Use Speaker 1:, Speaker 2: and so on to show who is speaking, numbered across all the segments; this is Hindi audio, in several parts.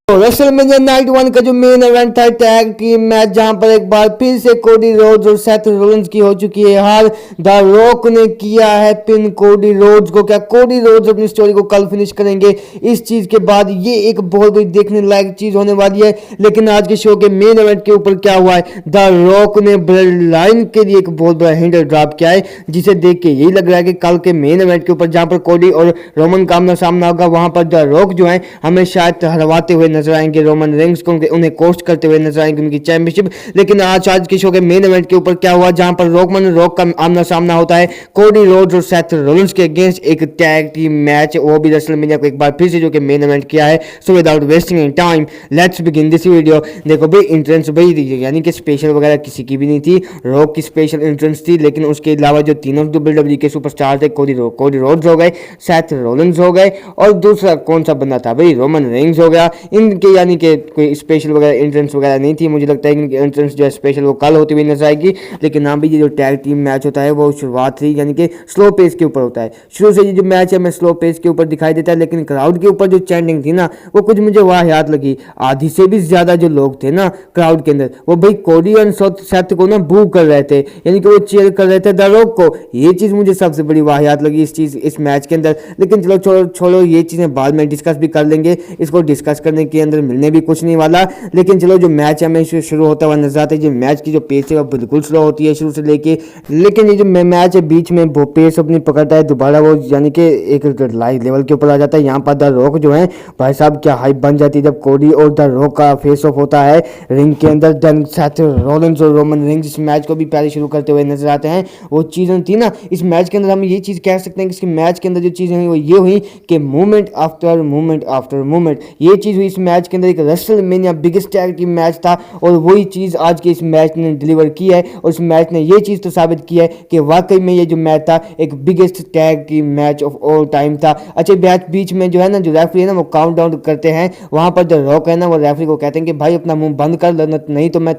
Speaker 1: तो रेसलमेनिया नाइट 1 का जो मेन इवेंट था टैग टीम मैच, जहां पर एक बार फिर से कोडी रोड्स और सेथ रोलिंस की हो चुकी है हार। द रॉक ने किया है पिन कोडी रोड्स को। क्या कोडी रोड्स अपनी स्टोरी को कल फिनिश करेंगे? इस चीज के बाद ये एक बहुत बड़ी देखने लायक चीज होने वाली है। लेकिन आज के शो के मेन इवेंट के ऊपर क्या हुआ है, द रॉक ने ब्लड लाइन के लिए एक बहुत बड़ा हिंट ड्रॉप किया है, जिसे देख के यही लग रहा है कि कल के मेन इवेंट के ऊपर जहां पर कोडी और रोमन का आमना सामना होगा, वहां पर द रॉक जो है हमें शायद हरवाते हुए नजर आएंगे रोमन रेंग्स को, उन्हें कोस्ट करते हुए नजर आएंगे उनकी चैंपियनशिप। लेकिन आज के शो के मेन इवेंट के ऊपर क्या हुआ, जहां पर रॉक का आमना सामना होता है कोडी रोड्स और सेथ रोलिंस के अगेंस्ट एक टैग टीम मैच, वो भी रेसलमेनिया को एक बार फिर से जो कि मेन इवेंट किया है। So without wasting any time let's begin this video. देखो भाई, एंट्रेंस भाई यानी कि स्पेशल वगैरह किसी की भी नहीं थी, रॉक की स्पेशल एंट्रेंस थी। लेकिन उसके अलावा जो तीनों WWE के सुपरस्टार थे, कोडी रोड्स हो गए, सेथ रोलिंस हो गए, और दूसरा कौन सा बंदा था भाई, रोमन रेंग्स हो गया। इनके यानी कि कोई स्पेशल वगैरह एंट्रेंस वगैरह नहीं थी। मुझे लगता है कि इनकी एंट्रेंस जो है स्पेशल वो कल होती हुई नजर आएगी। लेकिन हाँ भाई, ये जो टैग टीम मैच होता है वो शुरुआत थी यानी कि स्लो पेस के ऊपर होता है। शुरू से ये जो मैच है हमें स्लो पेस के ऊपर दिखाई देता है। लेकिन क्राउड के ऊपर जो चैंटिंग थी ना, वो कुछ मुझे वाहियात लगी। आधी से भी ज्यादा जो लोग थे ना क्राउड के अंदर, वो भाई कोडी और सेथ को ना बू कर रहे थे, यानी कि वो चीयर कर रहे थे द रॉक को। ये चीज मुझे सबसे बड़ी वाहियात लगी इस मैच के अंदर। लेकिन चलो छोड़ो, ये चीजें बाद में डिस्कस भी कर लेंगे। इसको डिस्कस करने के अंदर मिलने भी कुछ नहीं वाला। लेकिन चलो, जो मैच है हमें शुरू होता हुआ नजर आता है। जो मैच की जो पेस है वो बिल्कुल स्लो होती है शुरू से लेके, लेकिन ये जो मैच है बीच में वो पेस अपनी पकड़ता है दोबारा, वो यानी कि एक लाइव लेवल के ऊपर आ जाता है। यहाँ पर द रॉक जो है भाई साहब क्या हाइप बन जाती है जब कोडी और द रॉक का फेस ऑफ होता है रिंग के अंदर। देन सेथ रोलिंस और रोमन रेंग्स इस मैच को भी पहले शुरू करते हुए नजर आते हैं। वो चीज़ें थी ना इस मैच के अंदर, हम ये चीज़ कह सकते हैं कि इसके मैच के अंदर जो चीज़ें हुई वो ये हुई कि movement after movement after movement, ये चीज़ हुई इस मैच के अंदर। एक WrestleMania biggest tag team match था और वही चीज़ आज के इस मैच ने डिलीवर की है। और इस मैच ने ये चीज़ तो साबित की है कि वाकई में ये जो मैच था एक biggest tag team match of all time था। अच्छा, मैच बीच में जो है ना, जो रेफरी है ना वो काउंट डाउन करते हैं, वहां पर जो रॉक है ना वो रेफरी को कहते हैं कि भाई अपना मुंह बंद कर लो, नहीं तो मैं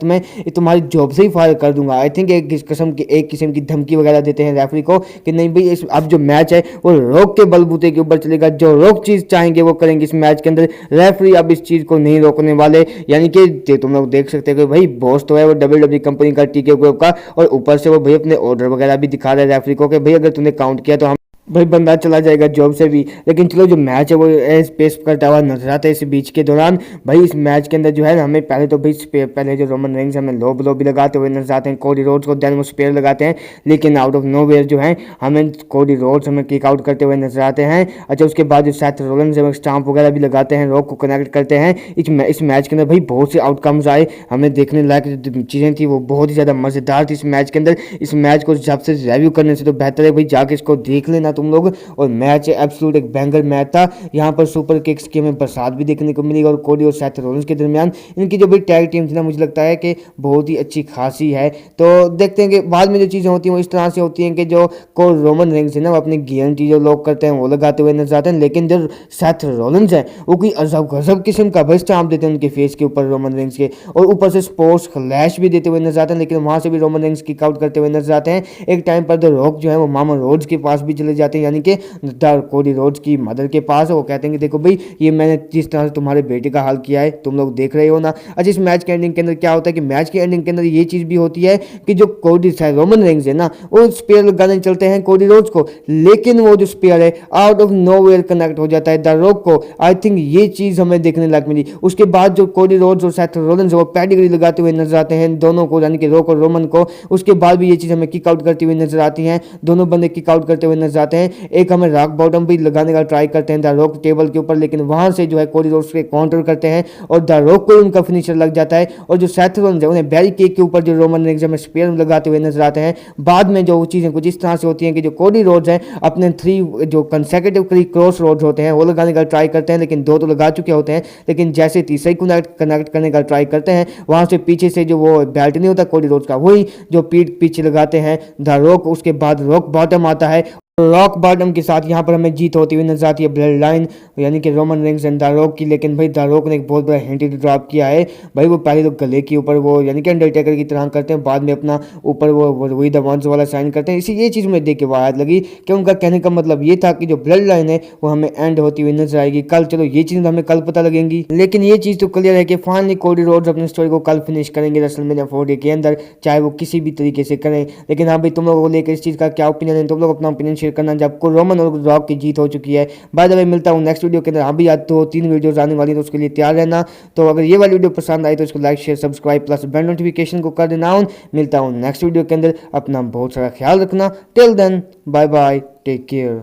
Speaker 1: तुम्हारी जॉब से ही फायर कर दूंगा। आई थिंक एक किस्म की धमकी वगैरह देते हैं रेफरी को कि नहीं भाई अब जो मैच है वो रॉक के बलबूते के ऊपर चलेगा, जो रॉक चीज़ चाहेंगे वो करेंगे इस मैच के अंदर। रेफरी अब इस चीज़ को नहीं रोकने वाले, यानी कि तुम लोग देख सकते हो कि भाई बॉस तो है वो WWE कंपनी का, टीके ग्रुप का, और ऊपर से वो भाई अपने ऑर्डर वगैरह भी दिखा रहा है रेफरी को कि भाई अगर तूने काउंट किया तो हम भाई बंदा चला जाएगा जॉब से भी। लेकिन चलो, जो मैच है वो पेस करता हुआ नजर आता है इस बीच के दौरान। भाई इस मैच के अंदर जो है ना हमें पहले तो भाई पहले जो रोमन रेंग्स हमें लो ब्लो भी लगाते हुए नजर आते हैं कोडी रोड्स को, देन वो स्पेयर लगाते हैं। लेकिन आउट ऑफ नोवेयर जो है हमें कोडी रोड्स हमें किक आउट करते हुए नजर आते हैं। अच्छा, उसके बाद जो सेथ रोलिंस है स्टाम्प वगैरह भी लगाते हैं, रॉक को कनेक्ट करते हैं। इस मैच के अंदर भाई बहुत से आउटकम्स आए, हमें देखने लायक चीज़ें थी, वो बहुत ही ज़्यादा मज़ेदार थी इस मैच के अंदर। इस मैच को जब से रिव्यू करने से तो बेहतर है भाई जाके इसको देख लेना तुम लोग। और मैच एब्सोल्यूट एक बैंगर मैच था। यहाँ पर सुपर किक्स की हमें बरसात भी देखने को मिली और कोडी और सेथ रोलिंस के दरमियान इनकी जो भी टैग टीम थी ना, मुझे लगता है कि बहुत ही अच्छी खासी है। तो देखते हैं कि बाद में जो चीज़ें होती हैं वो इस तरह से होती हैं कि जो को रोमन रेंग्स है ना वो अपनी गारंटी जो लोग करते हैं वो लगाते हुए नजर आते हैं। लेकिन जो सेथ रोलिंस है वो कोई अजब गजब किस्म का बस स्टाम्प देते हैं उनके फेस के ऊपर रोमन रेंग्स के, और ऊपर से स्पोर्ट्स फ्लैश भी देते हुए नजर आते हैं। लेकिन वहाँ से भी रोमन रेंग्स किक आउट करते हुए नजर आते हैं। एक टाइम पर द रॉक जो है वो मामा रोड्स के पास भी चले जाते हैं, यानी कि कोडी रोड्स की मदर के पास। वो कहते हैं कि देखो भाई ये मैंने जिस तरह से तुम्हारे बेटे का हाल किया है तुम लोग देख रहे हो ना। अच्छा, इस मैच के एंडिंग के अंदर क्या होता है कि मैच के एंडिंग के अंदर ये चीज़ भी होती है कि जो कोडी रोमन रेंग्स है ना वो स्पेयर लगाने चलते हैं कोडी रोड्स को, लेकिन वो जो स्पेयर है आउट ऑफ नोवेयर कनेक्ट हो जाता है द रॉक को। आई थिंक ये चीज़ हमें देखने लायक मिली। उसके बाद जो कोडी रोड्स और सेथ रोलिंस वो पैडिग्री लगाते हुए नजर आते हैं दोनों को, यानी कि रॉक और रोमन को। उसके बाद भी ये चीज़ हमें किक आउट करती हुई नजर आती हैं, दोनों बंदे किक आउट करते हुए नजर आते हैं। एक हमें रॉक बॉटम भी लगाने का ट्राई करते हैं द रॉक टेबल के ऊपर, लेकिन वहां से जो है कोडी रोड्स के काउंटर करते हैं और द रॉक को उनका फिनिशर लग जाता है। और जो सेथ रोलिंस है उन्हें बैरी केक के ऊपर जो रोमन रेंग्स में स्पेयर लगाते हुए नजर आते हैं। बाद में जो चीज़ें कुछ इस तरह से होती हैं कि जो कोडी रोड्स हैं अपने 3 जो कंसेक्यूटिव क्रॉस रोड्स होते हैं वो लगाने का ट्राई करते हैं, लेकिन 2 तो लगा चुके होते हैं। लेकिन जैसे तीसरे कनेक्ट करने का ट्राई करते हैं, वहां से पीछे से जो वो बेल्ट नहीं होता कोडी रोड्स का, वही जो पीठ पीछे लगाते हैं द रॉक। उसके बाद रॉक बॉटम आता है रॉक बॉटम के साथ यहाँ पर हमें जीत होती हुई नजर आती है ब्लड लाइन यानी कि Roman Reigns and the rock की। लेकिन भाई द रॉक ने एक बहुत बड़ा हिंट ड्रॉप किया है भाई। वो पहले तो गले के ऊपर वो यानी कि अंडरटेकर की तरह करते हैं, बाद में अपना ऊपर वो वही द वंस वाला साइन करते हैं। इसी ये चीज़ मुझे देख के वायद लगी कि उनका कहने का मतलब ये था कि जो ब्लड लाइन है वो हमें एंड होती हुई नजर आएगी कल। चलो ये चीज़ हमें कल पता लगेंगी, लेकिन ये चीज़ तो क्लियर है कि फाइनली कोडी रोड्स अपनी स्टोरी को कल फिनिश करेंगे रेसलमेनिया 40 के अंदर, चाहे वो किसी भी तरीके से करें। लेकिन हाँ भाई तुम लोगों को लेकर इस चीज़ का क्या ओपिनियन है, तुम लोग अपना ओपिनियन शेयर करना जब को रोमन और रॉक की जीत हो चुकी है। बाय द वे मिलता हूँ नेक्स्ट वीडियो के अंदर। हाँ भी याद तो 3 वीडियोस आने वाली है तो उसके लिए तैयार रहना। तो अगर ये वाली वीडियो पसंद आई तो इसको like share subscribe plus bell notification को कर देना। मिलता हूँ नेक्स्ट वीडियो के अंदर, अपना बहुत सारा ख्याल रखना। Till then bye bye, take care.